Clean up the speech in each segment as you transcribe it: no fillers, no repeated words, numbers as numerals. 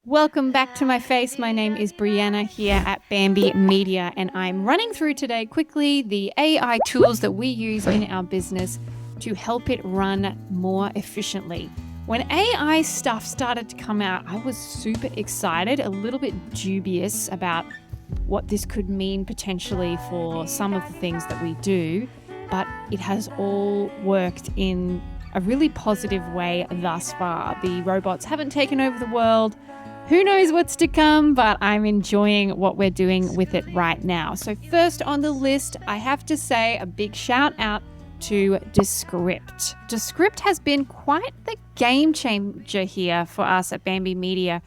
Welcome back to my face. My name is Brianna here at Bamby Media, and I'm running through today quickly the AI tools that we use in our business to help it run more efficiently. When AI stuff started to come out, I was super excited, a little bit dubious about what this could mean potentially for some of the things that we do, but it has all worked in a really positive way thus far. The robots haven't taken over the world. Who knows what's to come, but I'm enjoying what we're doing with it right now. So first on the list, I have to say a big shout out to Descript. Descript has been quite the game changer here for us at Bamby Media.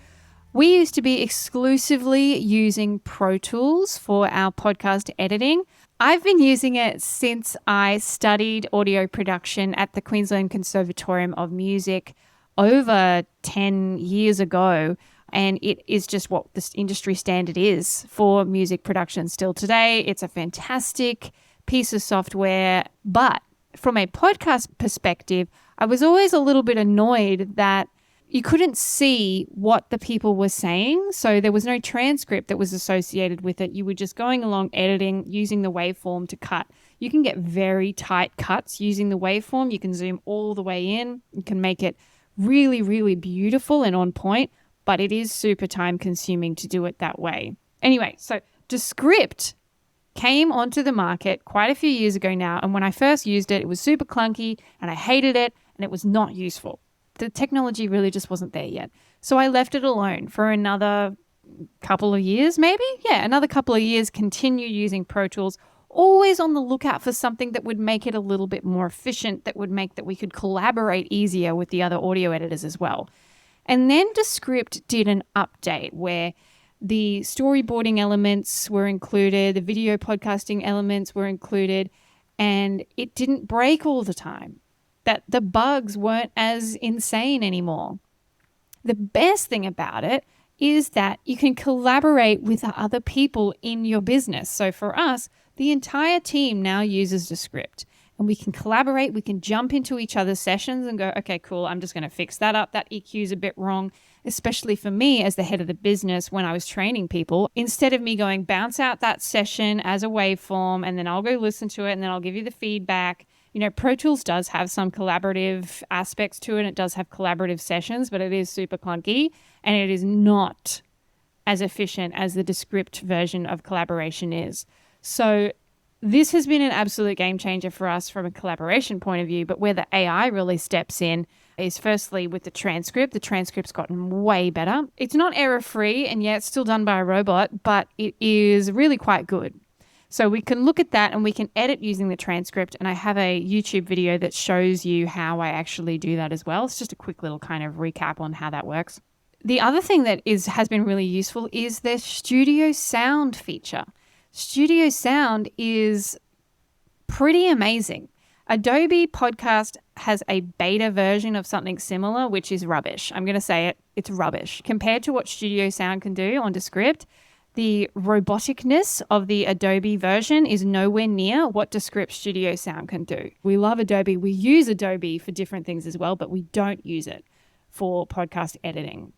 We used to be exclusively using Pro Tools for our podcast editing. I've been using it since I studied audio production at the Queensland Conservatorium of Music over 10 years ago. And it is just what this industry standard is for music production still today. It's a fantastic piece of software. But from a podcast perspective, I was always a little bit annoyed that you couldn't see what the people were saying. So there was no transcript that was associated with it. You were just going along editing, using the waveform to cut. You can get very tight cuts using the waveform. You can zoom all the way in. You can make it really, really beautiful and on point. But it is super time consuming to do it that way. Anyway, so Descript came onto the market quite a few years ago now. And when I first used it, it was super clunky and I hated it and it was not useful. The technology really just wasn't there yet. So I left it alone for another couple of years, maybe? Yeah, another couple of years, continue using Pro Tools, always on the lookout for something that would make it a little bit more efficient, that would make that we could collaborate easier with the other audio editors as well. And then Descript did an update where the storyboarding elements were included, the video podcasting elements were included, and it didn't break all the time. That the bugs weren't as insane anymore. The best thing about it is that you can collaborate with other people in your business. So for us, the entire team now uses Descript. And we can collaborate, we can jump into each other's sessions and go, okay, cool, I'm just going to fix that up. That EQ is a bit wrong, especially for me as the head of the business when I was training people. Instead of me going, bounce out that session as a waveform, and then I'll go listen to it, and then I'll give you the feedback. You know, Pro Tools does have some collaborative aspects to it. It does have collaborative sessions, but it is super clunky, and it is not as efficient as the Descript version of collaboration is. So this has been an absolute game changer for us from a collaboration point of view, but where the AI really steps in is firstly with the transcript. The transcript's gotten way better. It's not error-free, and yeah, it's still done by a robot, but it is really quite good. So we can look at that and we can edit using the transcript, and I have a YouTube video that shows you how I actually do that as well. It's just a quick little kind of recap on how that works. The other thing that has been really useful is the studio sound feature. Studio sound is pretty amazing. Adobe Podcast has a beta version of something similar, which is rubbish. I'm going to say it. It's rubbish. Compared to what Studio Sound can do on Descript, the roboticness of the Adobe version is nowhere near what Descript Studio Sound can do. We love Adobe. We use Adobe for different things as well, but we don't use it for podcast editing.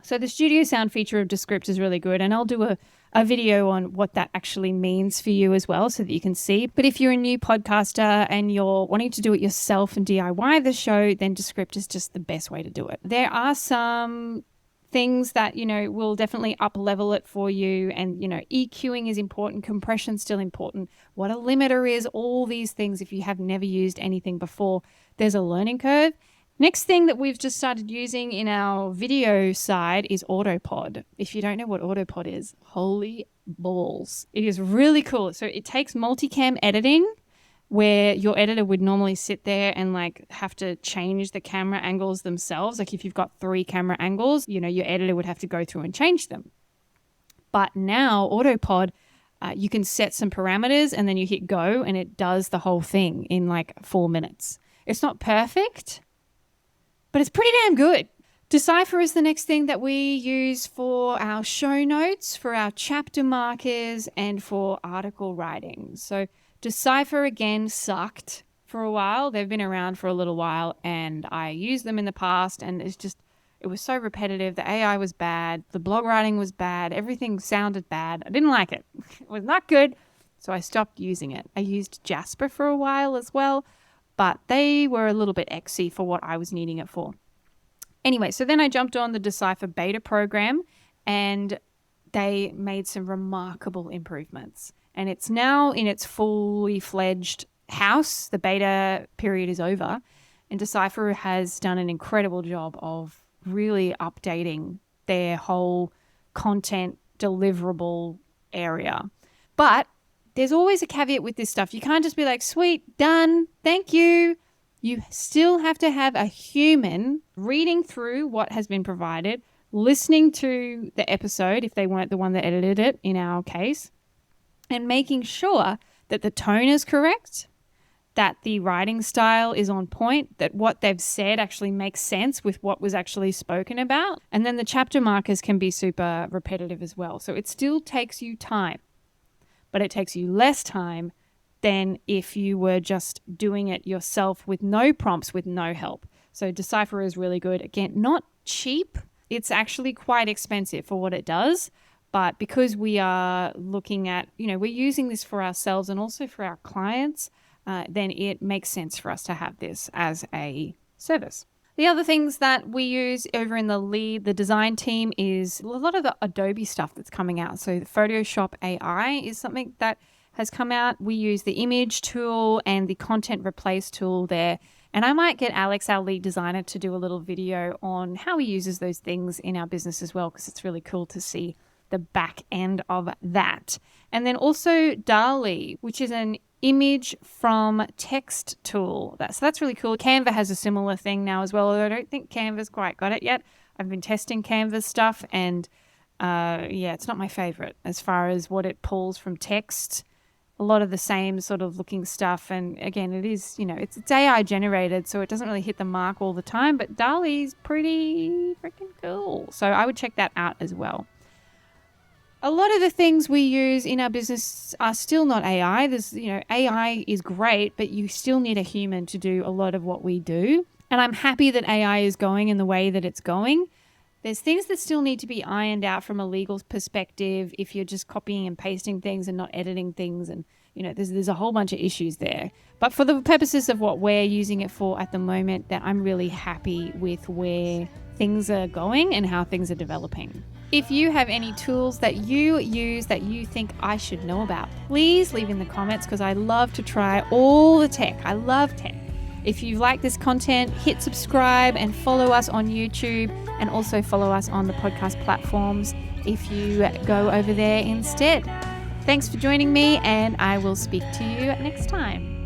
So the studio sound feature of Descript is really good, and I'll do a video on what that actually means for you as well so that you can see. But if you're a new podcaster and you're wanting to do it yourself and DIY the show, then Descript is just the best way to do it. There are some things that, you know, will definitely up-level it for you, and, you know, EQing is important, compression's still important, what a limiter is, all these things if you have never used anything before. There's a learning curve. Next thing that we've just started using in our video side is Autopod. If you don't know what Autopod is, holy balls. It is really cool. So it takes multicam editing, where your editor would normally sit there and like have to change the camera angles themselves. Like if you've got 3 camera angles, you know, your editor would have to go through and change them. But now Autopod, you can set some parameters and then you hit go and it does the whole thing in like 4 minutes. It's not perfect, but it's pretty damn good. Decipher is the next thing that we use for our show notes, for our chapter markers, and for article writing. So Decipher, again, sucked for a while. They've been around for a little while, and I used them in the past, and it's just It was so repetitive. The AI was bad. The blog writing was bad. Everything sounded bad. I didn't like it. It was not good. So I stopped using it. I used Jasper for a while as well, but they were a little bit exy for what I was needing it for. Anyway, so then I jumped on the Decipher beta program and they made some remarkable improvements. And it's now in its fully fledged house. The beta period is over. And Decipher has done an incredible job of really updating their whole content deliverable area. But there's always a caveat with this stuff. You can't just be like, sweet, done, thank you. You still have to have a human reading through what has been provided, listening to the episode if they weren't the one that edited it in our case, and making sure that the tone is correct, that the writing style is on point, that what they've said actually makes sense with what was actually spoken about. And then the chapter markers can be super repetitive as well. So it still takes you time, but it takes you less time than if you were just doing it yourself with no prompts, with no help. So Decipher is really good. Again, not cheap. It's actually quite expensive for what it does. But because we are looking at, we're using this for ourselves and also for our clients, then it makes sense for us to have this as a service. The other things that we use over in the design team is a lot of the Adobe stuff that's coming out. So the Photoshop AI is something that has come out. We use the image tool and the content replace tool there. And I might get Alex, our lead designer, to do a little video on how he uses those things in our business as well, because it's really cool to see the back end of that. And then also Dali, which is an image from text tool. So that's really cool. Canva has a similar thing now as well, although I don't think Canva's quite got it yet. I've been testing Canva's stuff and it's not my favorite as far as what it pulls from text. A lot of the same sort of looking stuff. And again, it is, it's AI generated, so it doesn't really hit the mark all the time, but Dali's pretty freaking cool. So I would check that out as well. A lot of the things we use in our business are still not AI. AI is great, but you still need a human to do a lot of what we do. And I'm happy that AI is going in the way that it's going. There's things that still need to be ironed out from a legal perspective if you're just copying and pasting things and not editing things. And, there's a whole bunch of issues there. But for the purposes of what we're using it for at the moment, that I'm really happy with where things are going and how things are developing. If you have any tools that you use that you think I should know about, please leave in the comments, because I love to try all the tech. I love tech. If you like this content, hit subscribe and follow us on YouTube, and also follow us on the podcast platforms if you go over there instead. Thanks for joining me, and I will speak to you next time.